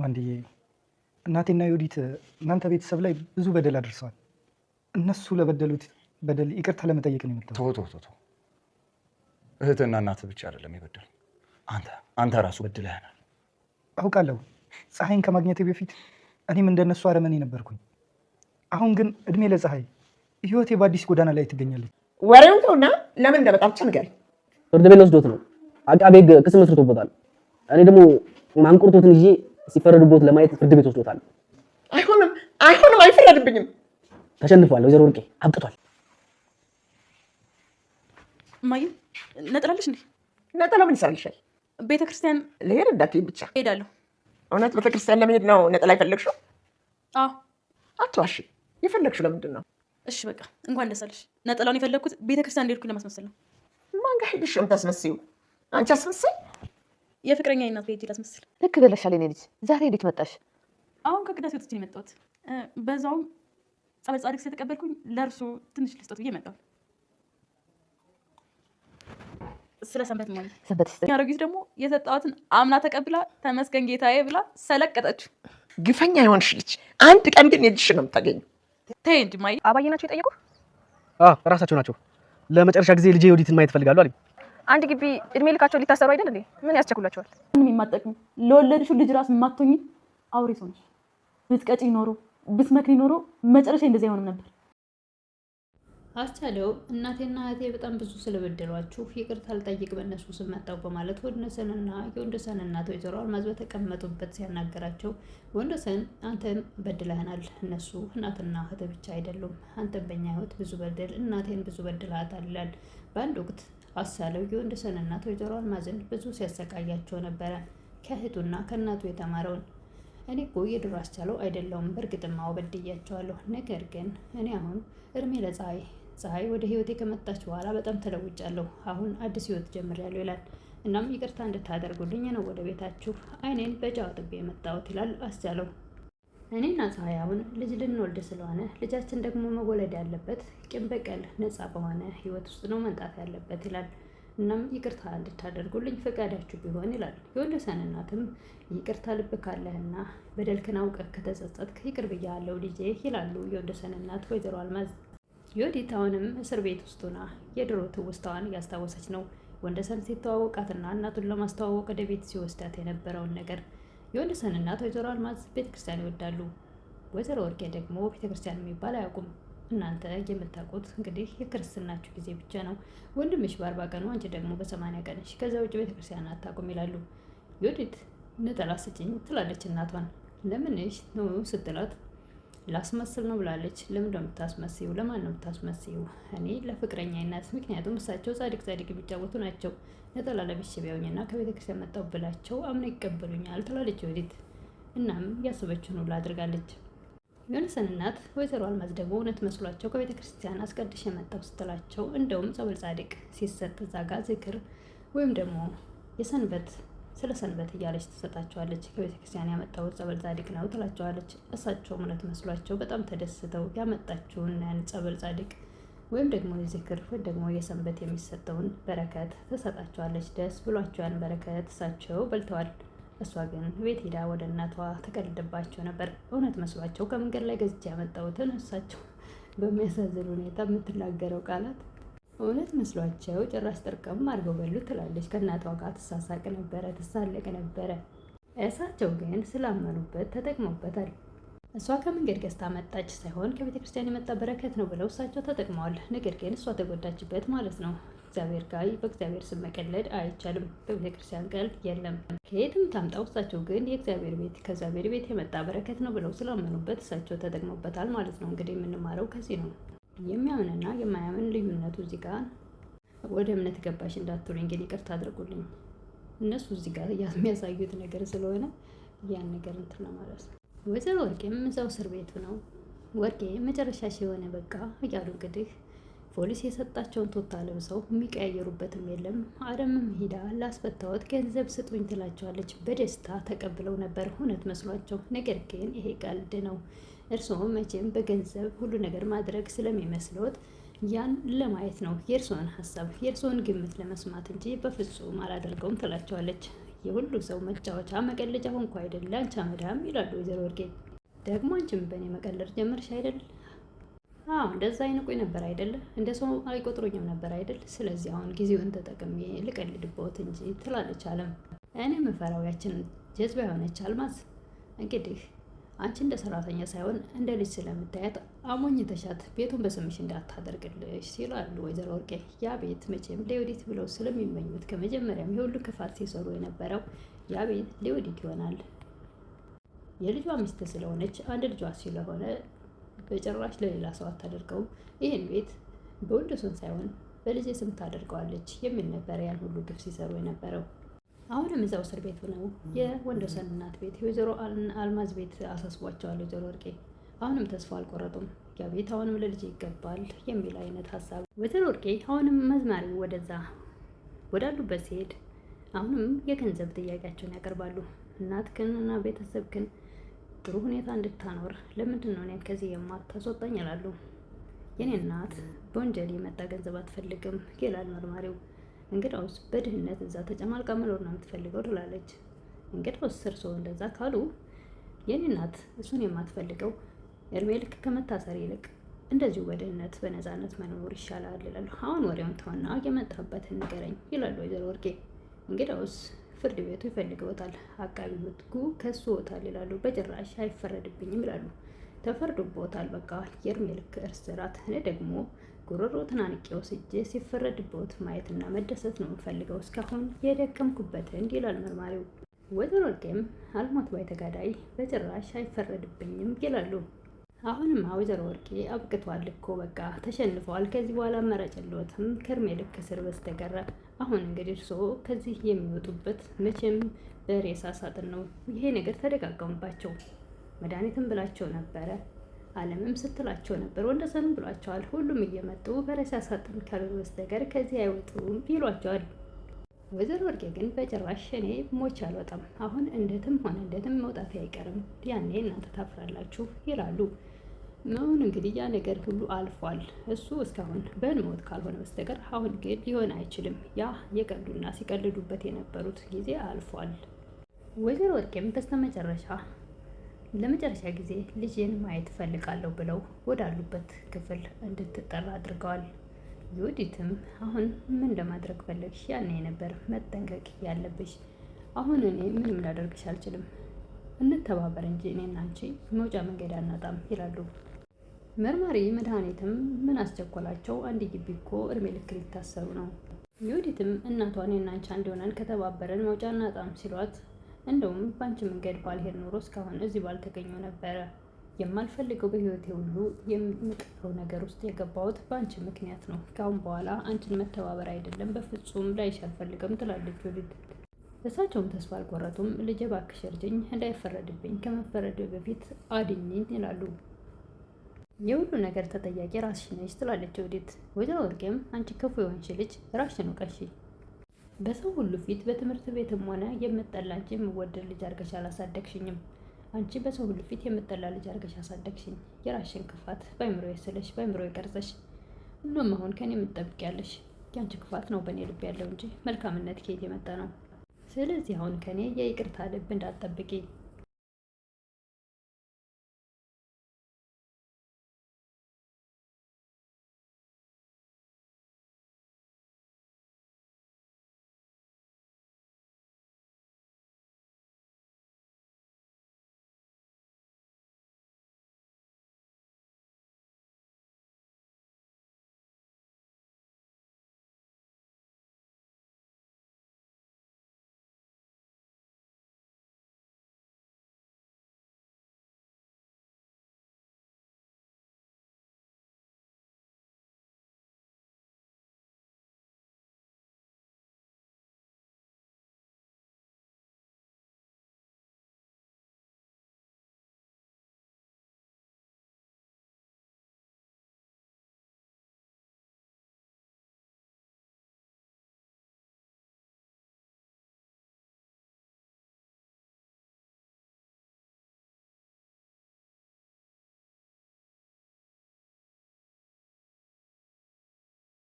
አንድዬ እናቴና ዮዲት እናንተ ቤተሰብ ላይ ብዙ በደል አድርሰዋል። እነሱ ለበደሉት በደል ይቅርታ ለመጠየቅ ነው የመጣሁት። ቶ እህትና እናት ብቻ አይደለም የበደሉ፣ አንተ ራሱ በድለህናል። አውቃለሁ። ፀሐይን ከማግኘቴ በፊት እኔም እንደነሱ አረመኔ ነበርኩኝ። አሁን ግን እድሜ ለፀሐይ ህይወቴ በአዲስ ጎዳና ላይ ትገኛለች። ወሬውን ተውና ለምን እንደመጣ ብቻ ንገረኝ። ፍርድ ቤት ወስዶት ነው። አቃቤ ሕግ ክስ መስርቶበታል። እኔ ደግሞ ማንቁርቶትን ይዤ ሲፈረድቦት ለማየት ፍርድ ቤት ወስዶታል። አይሆንም፣ አይፈረድብኝም። ተሸንፏል። ወይዘሮ ወርቄ አብቅቷል። እማዬ ነጠላለሽ እንዴ? ነጠላ ምን ይሰራልሻል? ቤተክርስቲያን ልሄድ እንዳትዪ ብቻ። ሄዳለሁ። እውነት ቤተክርስቲያን ለመሄድ ነው ነጠላ የፈለግሽው? አዎ። አትዋሺ። የፈለግሽው ለምንድን ነው? እሺ በቃ እንኳን ደስ አለሽ። ነጠላውን የፈለግኩት ቤተክርስቲያን እንደሄድኩኝ ለማስመሰል ነው። ማን ጋር ሄድሽ የምታስመስይው? አንቺ አስመሳይ። የፍቅረኛ እናት ቤት ላስመስል። ልክ ብለሻል የኔ ልጅ። ዛሬ እንዴት መጣሽ? አሁን ከቅዳሴ ወጥቼ ነው የመጣሁት። በዛውም ጸበል ጻድቅ ስለተቀበልኩኝ ለእርሱ ትንሽ ልስጦት ብዬ መጣሁ። ስለ ሰንበት ማለት ሰንበት ይስጥ። ያረጊት ደግሞ የሰጣዋትን አምና ተቀብላ ተመስገን ጌታዬ ብላ ሰለቀጠችው። ግፈኛ የሆንሽ ልጅ፣ አንድ ቀን ግን የልጅሽ ነው የምታገኘው። ተይ እንጂ ማይ። አባዬ ናቸው የጠየቁ? ራሳቸው ናቸው። ለመጨረሻ ጊዜ ልጄ ዮዲትን ማየት ፈልጋለሁ አለኝ። አንድ ግቢ እድሜ ልካቸው ሊታሰሩ አይደል እንዴ? ምን ያስቸኩላቸዋል? ምንም የማጠቅም ለወለድሽው ልጅ ራስ የማትሆኝ አውሬ ሰው ነሽ። ብትቀጪ ኖሮ ብትመክሪ ኖሮ መጨረሻ እንደዚህ አይሆንም ነበር። አስቻለው እናቴና እህቴ በጣም ብዙ ስለበደሏችሁ ይቅርታ ልጠይቅ በእነሱ ስም መጣሁ በማለት ወንደሰንና የወንደሰን እናት ወይዘሮ አልማዝ በተቀመጡበት ሲያናገራቸው፣ ወንደሰን አንተን በድለህናል፣ እነሱ እናትና እህት ብቻ አይደሉም፣ አንተን በእኛ ህይወት ብዙ በደል፣ እናቴን ብዙ በድልሃታል ይላል። በአንድ ወቅት አስቻለው የወንደሰን እናት ወይዘሮ አልማዝን ብዙ ሲያሰቃያቸው ነበረ፣ ከእህቱና ከእናቱ የተማረውን። እኔ እኮ የድሮ አስቻለው አይደለሁም፣ በእርግጥም አዎ በድያቸዋለሁ። ነገር ግን እኔ አሁን እድሜ ለፀሐይ ወደ ህይወቴ ከመጣች በኋላ በጣም ተለውጫለሁ። አሁን አዲስ ህይወት ጀምሬያለሁ ይላል። እናም ይቅርታ እንድታደርጉልኝ ነው ወደ ቤታችሁ አይኔን በጨው አጥቤ የመጣሁት ይላል አስቻለው። እኔና ፀሐይ አሁን ልጅ ልንወልድ ስለሆነ ልጃችን ደግሞ መወለድ ያለበት ቂም በቀል ነፃ በሆነ ህይወት ውስጥ ነው መምጣት ያለበት ይላል። እናም ይቅርታ እንድታደርጉልኝ ፈቃዳችሁ ቢሆን ይላል። የወንደሰን እናትም ይቅርታ ልብ ካለህና በደልክን አውቀህ ከተጸጸትክ ይቅር ብያለሁ ልጄ ይላሉ የወንደሰን እናት ወይዘሮ አልማዝ። ዮዲት አሁንም እስር ቤት ውስጥ ሆና የድሮ ትውስታዋን እያስታወሰች ነው። ወንደሰን ሲተዋወቃትና እናቱን ለማስተዋወቅ ወደ ቤት ሲወስዳት የነበረውን ነገር። የወንደሰን እናት ወይዘሮ አልማዝ ቤተክርስቲያን ይወዳሉ። ወይዘሮ ወርቄ ደግሞ ቤተክርስቲያን የሚባል አያውቁም። እናንተ የምታውቁት እንግዲህ የክርስትናችሁ ጊዜ ብቻ ነው። ወንድምሽ በ40 ቀኑ አንቺ ደግሞ በ80 ቀንሽ፣ ከዛ ውጭ ቤተክርስቲያን አታውቁም ይላሉ። ዮዲት ነጠላ ስጭኝ ትላለች እናቷን። ለምንሽ ነው ስትላት ላስመስል ነው ብላለች። ለምን ነው የምታስመስይው? ለማን ነው የምታስመስይው? እኔ ለፍቅረኛ እናት፣ ምክንያቱም እሳቸው ጻድቅ የሚጫወቱ ናቸው። ነጠላ ለብሼ ቢያዩኝና ከቤተክርስቲያን መጣሁ ብላቸው አምነው ይቀበሉኛል ትላለች ዮዲት። እናም ያሰበችውን ሁሉ አድርጋለች። የወንደሰን እናት ወይዘሮ አልማዝ ደግሞ እውነት መስሏቸው ከቤተ ክርስቲያን አስቀድሽ የመጣው ስትላቸው፣ እንደውም ጸበል ጻድቅ ሲሰጥ እዛ ጋ ዝክር ወይም ደግሞ ስለ ሰንበት እያለች ትሰጣቸዋለች። ከቤተ ክርስቲያን ያመጣው ጸበል ጻድቅ ነው ትላቸዋለች። እሳቸው እውነት መስሏቸው በጣም ተደስተው ያመጣችውን ጸበል ጻድቅ ወይም ደግሞ የዝክር ወይም ደግሞ የሰንበት የሚሰጠውን በረከት ትሰጣቸዋለች። ደስ ብሏቸው ያን በረከት እሳቸው በልተዋል። እሷ ግን ቤት ሄዳ ወደ እናቷ ተቀልድባቸው ነበር። እውነት መስሏቸው ከመንገድ ላይ ገዝቼ ያመጣሁትን እሳቸው በሚያሳዝን ሁኔታ የምትናገረው ቃላት እውነት መስሏቸው ጭራሽ ጥርቅም አድርገው በሉ ትላለች። ከእናቷ ጋር ትሳሳቅ ነበረ፣ ትሳለቅ ነበረ። እሳቸው ግን ስላመኑበት ተጠቅመውበታል። እሷ ከመንገድ ገዝታ መጣች ሳይሆን ከቤተ ክርስቲያን የመጣ በረከት ነው ብለው እሳቸው ተጠቅመዋል። ነገር ግን እሷ ተጎዳችበት ማለት ነው። እግዚአብሔር ጋር በእግዚአብሔር ስም መቀለድ አይቻልም። በቤተ ክርስቲያን ቀልድ የለም። ከየትም ታምጣው እሳቸው ግን የእግዚአብሔር ቤት ከእግዚአብሔር ቤት የመጣ በረከት ነው ብለው ስላመኑበት እሳቸው ተጠቅመውበታል ማለት ነው። እንግዲህ የምንማረው ከዚህ ነው። የሚያምንና የማያምን ልዩነቱ እዚህ ጋር። ወደ እምነት ገባሽ እንዳትሉኝ ግን ይቅርታ አድርጉልኝ። እነሱ እዚህ ጋር የሚያሳዩት ነገር ስለሆነ ያን ነገር እንትን ለማለት ነው። ወይዘሮ ወርቄም እዛው እስር ቤቱ ነው። ወርቄ መጨረሻሽ የሆነ በቃ እያሉ እንግዲህ ፖሊስ የሰጣቸውን ቶታ ለብሰው የሚቀያየሩበትም የለም። አረምም ሂዳ ላስፈታወት ገንዘብ ስጡኝ ትላቸዋለች። በደስታ ተቀብለው ነበር እውነት መስሏቸው። ነገር ግን ይሄ ቀልድ ነው። እርስዎ መቼም በገንዘብ ሁሉ ነገር ማድረግ ስለሚመስሎት ያን ለማየት ነው የእርስዎን ሀሳብ የእርስዎን ግምት ለመስማት እንጂ በፍጹም አላደርገውም ትላቸዋለች። የሁሉ ሰው መጫወቻ መቀለጃ ሆንኩ አይደል አንቺ አመዳም ይላሉ ወይዘሮ ወርቄ። ደግሞ አንቺም በእኔ መቀለድ ጀመርሽ አይደል? አዎ እንደዛ አይንቁኝ ነበር አይደል? እንደ ሰው አይቆጥሩኝም ነበር አይደል? ስለዚህ አሁን ጊዜውን ተጠቅሜ ልቀልድበት እንጂ ትላለች አለም። እኔ የምፈራው ያችን ጀዝባ የሆነች አልማዝ እንግዲህ አንቺ እንደ ሰራተኛ ሳይሆን እንደ ልጅ ስለምታያት አሞኝተሻት ቤቱን በስምሽ እንዳታደርግልሽ ሲላሉ ወይዘሮ ወርቄ። ያ ቤት መቼም ለዮዲት ብለው ስለሚመኙት ከመጀመሪያም የሁሉ ክፋት ሲሰሩ የነበረው ያ ቤት ለዮዲት ይሆናል። የልጇ ሚስት ስለሆነች አንድ ልጇ ስለሆነ በጭራሽ ለሌላ ሰው አታደርገውም። ይህን ቤት በወንደሰን ሳይሆን በልጄ ስም ታደርገዋለች የሚል ነበር ያን ሁሉ ግፍ ሲሰሩ የነበረው። አሁንም እዛው እስር ቤት ነው የወንደሰን እናት ቤት የወይዘሮ አልማዝ ቤት አሳስቧቸዋል ወይዘሮ ወርቄ። አሁንም ተስፋ አልቆረጡም። ያ ቤት አሁንም ለልጄ ይገባል የሚል አይነት ሀሳብ ወይዘሮ ወርቄ አሁንም መዝማሪው ወደዛ ወዳሉበት ሲሄድ አሁንም የገንዘብ ጥያቄያቸውን ያቀርባሉ። እናትክን እና ቤተሰብክን ጥሩ ሁኔታ እንድታኖር ለምንድን ነው እኔን ከዚህ የማታስወጣኝ ይላሉ። የኔ እናት በወንጀል የመጣ ገንዘብ አትፈልግም ይላል መርማሪው። እንግዳውስ በድህነት እዛ ተጨማልቃ መኖር ነው የምትፈልገው ትላለች። እንግዳውስ እርስዎ እንደዛ ካሉ የኔ እናት እሱን የማትፈልገው እድሜ ልክ ከመታሰር ይልቅ እንደዚሁ በድህነት በነፃነት መኖር ይሻላል ይላሉ። አሁን ወሬውን ተውና የመጣበትን ንገረኝ ይላሉ ወይዘሮ ወርቄ። እንግዳውስ ፍርድ ቤቱ ይፈልገውታል፣ አቃቢ ሕጉ ከሶታል ይላሉ። በጭራሽ አይፈረድብኝም ይላሉ። ተፈርዶበታል፣ በቃ የእድሜ ልክ እስራት። እኔ ደግሞ ጉሮሮ ትናንቄ ወስጄ ሲፈረድበት ማየትና መደሰት ነው የምፈልገው እስካሁን የደከምኩበትን ይላል መርማሪው። ወይዘሮ ወርቄም አልሞት ባይ ተጋዳይ በጭራሽ አይፈረድብኝም ይላሉ። አሁንም ወይዘሮ ወርቄ አብቅቷል እኮ በቃ ተሸንፈዋል። ከዚህ በኋላ አማራጭ የለዎትም ከእድሜ ልክ እስር በስተቀረ። አሁን እንግዲህ እርስዎ ከዚህ የሚወጡበት መቼም በሬሳ ሳጥን ነው። ይሄ ነገር ተደጋገሙባቸው። መድኃኒትም ብላቸው ነበረ፣ አለምም ስትላቸው ነበር፣ ወንደሰንም ብሏቸዋል። ሁሉም እየመጡ በሬሳ ሳጥን ካልሆነ በስተቀር ከዚህ አይወጡም ይሏቸዋል። ወይዘሮ ወርቄ ግን በጭራሽ እኔ ሞች አልወጣም፣ አሁን እንደትም ሆነ እንደትም መውጣት አይቀርም፣ ያኔ እናንተ ታፍራላችሁ ይላሉ። አሁን እንግዲህ ያ ነገር ሁሉ አልፏል። እሱ እስካሁን በህልሞት ካልሆነ በስተቀር አሁን ግን ሊሆን አይችልም። ያ የቀልዱና ሲቀልዱበት የነበሩት ጊዜ አልፏል። ወይዘሮ ወርቄም በስተመጨረሻ ለመጨረሻ ጊዜ ልጄን ማየት ፈልጋለሁ ብለው ወዳሉበት ክፍል እንድትጠራ አድርገዋል። ዮዲትም አሁን ምን ለማድረግ ፈለግሽ? ያኔ ነበር መጠንቀቅ ያለብሽ። አሁን እኔ ምንም ላደርግሽ አልችልም፣ እንተባበር እንጂ እኔና አንቺ መውጫ መንገድ አናጣም ይላሉ። መርማሪ መድኃኒትም ምን አስቸኮላቸው? አንድ ግቢ እኮ እድሜ ልክ ሊታሰሩ ነው። ዮዲትም እናቷን እኔና አንቺ አንድ ሆነን ከተባበረን መውጫ አናጣም ሲሏት፣ እንደውም በአንቺ መንገድ ባልሄድ ኖሮ እስካሁን እዚህ ባልተገኘው ነበረ። የማልፈልገው በህይወቴ ሁሉ የምጠላው ነገር ውስጥ የገባሁት በአንቺ ምክንያት ነው። ካሁን በኋላ አንቺን መተባበር አይደለም በፍጹም ላይሽ አልፈልግም ትላለች ዮዲት። እሳቸውም ተስፋ አልቆረጡም። ልጄ እባክሽ እርጅኝ፣ እንዳይፈረድብኝ፣ ከመፈረድ በፊት አድኝኝ ይላሉ። የሁሉ ነገር ተጠያቂ ራስሽ ነሽ ትላለች ዮዲት። ወይዘሮ ወርቄም አንቺ ክፉ የሆንሽ ልጅ ራስሽን ውቀሺ፣ በሰው ሁሉ ፊት በትምህርት ቤትም ሆነ የምጠላ እንጂ የምወደድ ልጅ አድርገሽ አላሳደግሽኝም። አንቺ በሰው ሁሉ ፊት የምጠላ ልጅ አድርገሽ አሳደግሽኝ። የራስሽን ክፋት በአይምሮ የስለሽ በአይምሮ የቀርጸሽ ሁሉም አሁን ከኔ የምትጠብቂያለሽ። ያንቺ ክፋት ነው በእኔ ልብ ያለው እንጂ መልካምነት ከየት የመጣ ነው? ስለዚህ አሁን ከኔ የይቅርታ ልብ እንዳትጠብቂ